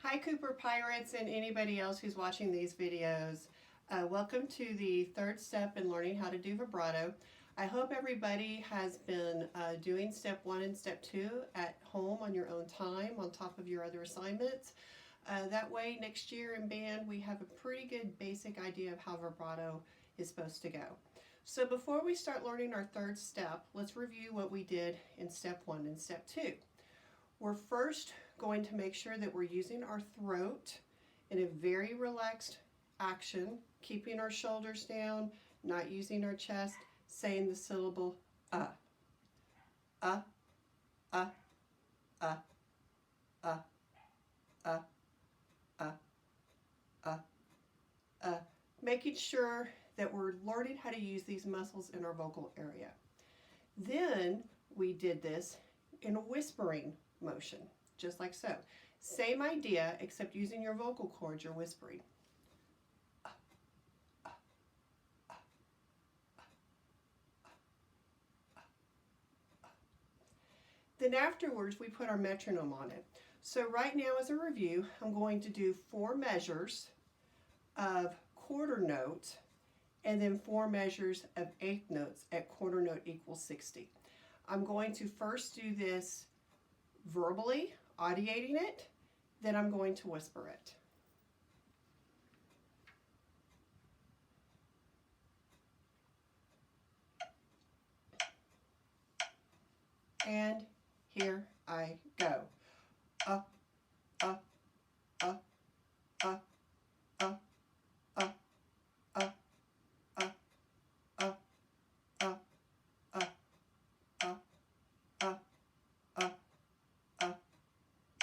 Hi Cooper Pirates and anybody else who's watching these videos. Welcome to the third step in learning how to do vibrato. I hope everybody has been doing step 1 and step 2 at home on your own time on top of your other assignments. That way next year in band we have a pretty good basic idea of how vibrato is supposed to go. So before we start learning our third step, let's review what we did in step 1 and step 2. We're first going to make sure that we're using our throat in a very relaxed action, keeping our shoulders down, not using our chest, saying the syllable uh, uh, uh, uh, uh, uh, uh, making sure that we're learning how to use these muscles in our vocal area. Then we did this in a whispering motion, just like so. Same idea, except using your vocal cords, you're whispering. Then afterwards, we put our metronome on it. So right now, as a review, I'm going to do 4 measures of quarter note and then 4 measures of eighth notes at quarter note equals 60. I'm going to first do this verbally, audiating it, then I'm going to whisper it. And here I go. Uh, uh, uh, uh, uh, uh, uh, uh, uh, uh,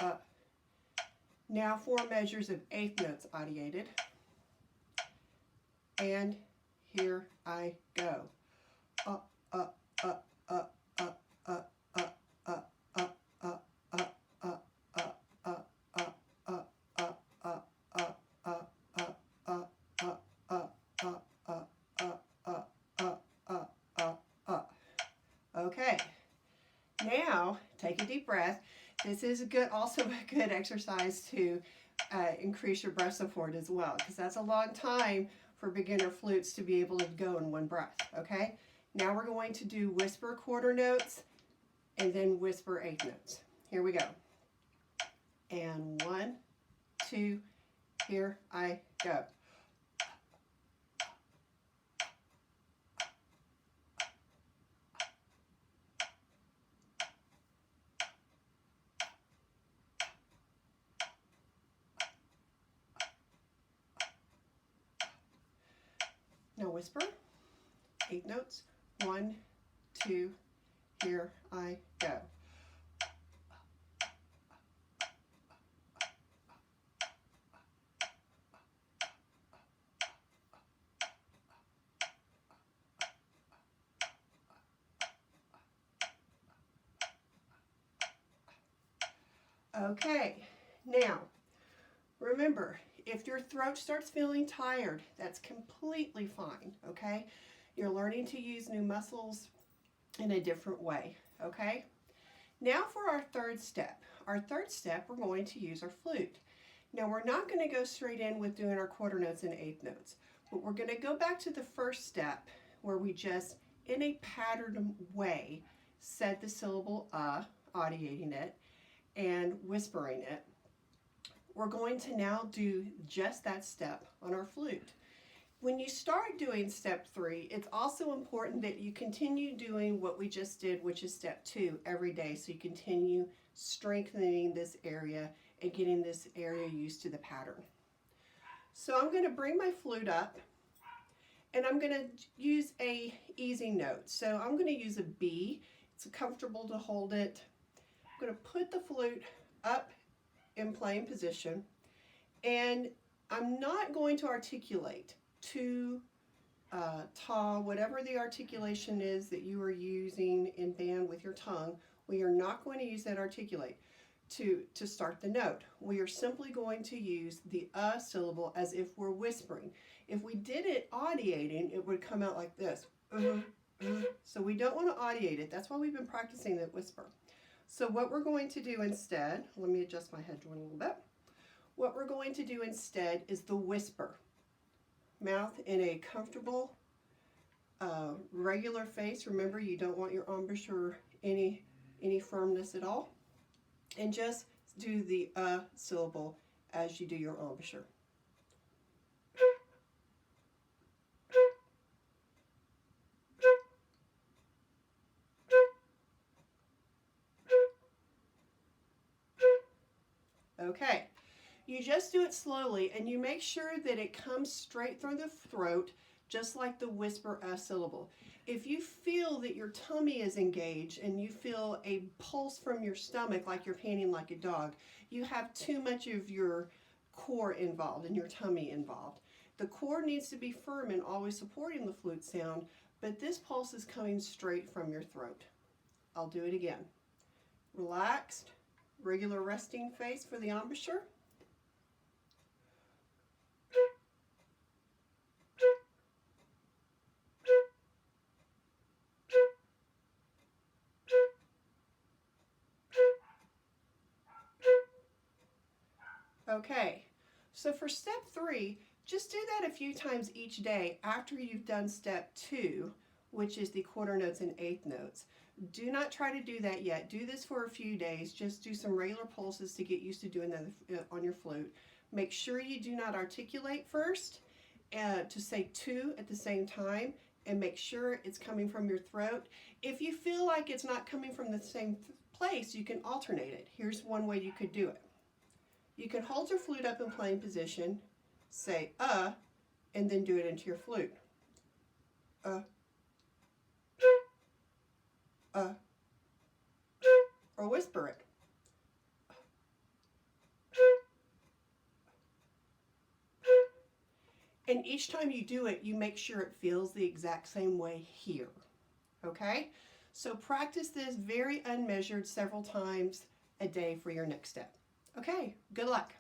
uh, Now 4 measures of eighth notes audiated. And here I go. Uh, uh, uh, uh, uh, uh, uh, uh, uh, uh, uh, uh, uh, Okay, now take a deep breath. This is also a good exercise to increase your breath support as well, because that's a long time for beginner flutes to be able to go in one breath. Okay, now we're going to do whisper quarter notes and then whisper eighth notes. Here we go. And 1, 2, here I go. Now whisper, eighth notes. 1, 2, here I go. Okay, now remember, if your throat starts feeling tired, that's completely fine, okay? You're learning to use new muscles in a different way, okay? Now for our third step. Our third step, we're going to use our flute. Now we're not going to go straight in with doing our quarter notes and eighth notes, but we're going to go back to the first step where we just, in a patterned way, said the syllable audiating it, and whispering it. We're going to now do just that step on our flute. When you start doing step 3, it's also important that you continue doing what we just did, which is step 2, every day, so you continue strengthening this area and getting this area used to the pattern. So I'm going to bring my flute up and I'm going to use a easy note. So I'm going to use a B. It's comfortable to hold it. I'm going to put the flute up in playing position, and I'm not going to articulate too tall, whatever the articulation is that you are using in band with your tongue. We are not going to use that articulate to start the note. We are simply going to use the syllable as if we're whispering. If we did it audiating, it would come out like this. So we don't want to audiate it. That's why we've been practicing the whisper. So what we're going to do instead, let me adjust my head joint a little bit. What we're going to do instead is the whisper. Mouth in a comfortable, regular face. Remember, you don't want your embouchure any firmness at all. And just do the syllable as you do your embouchure. Okay, you just do it slowly and you make sure that it comes straight through the throat, just like the whisper syllable. If you feel that your tummy is engaged and you feel a pulse from your stomach like you're panting like a dog, you have too much of your core involved and your tummy involved. The core needs to be firm and always supporting the flute sound, but this pulse is coming straight from your throat. I'll do it again. Relaxed, regular resting face for the embouchure. Okay, so for step 3, just do that a few times each day after you've done step 2, which is the quarter notes and eighth notes. Do not try to do that yet. Do this for a few days. Just do some regular pulses to get used to doing that on your flute. Make sure you do not articulate first to say 2 at the same time, and make sure it's coming from your throat. If you feel like it's not coming from the same place, you can alternate it. Here's one way you could do it. You can hold your flute up in playing position, say and then do it into your flute. Or whisper it. And each time you do it, you make sure it feels the exact same way here. Okay? So practice this very unmeasured several times a day for your next step. Okay, good luck.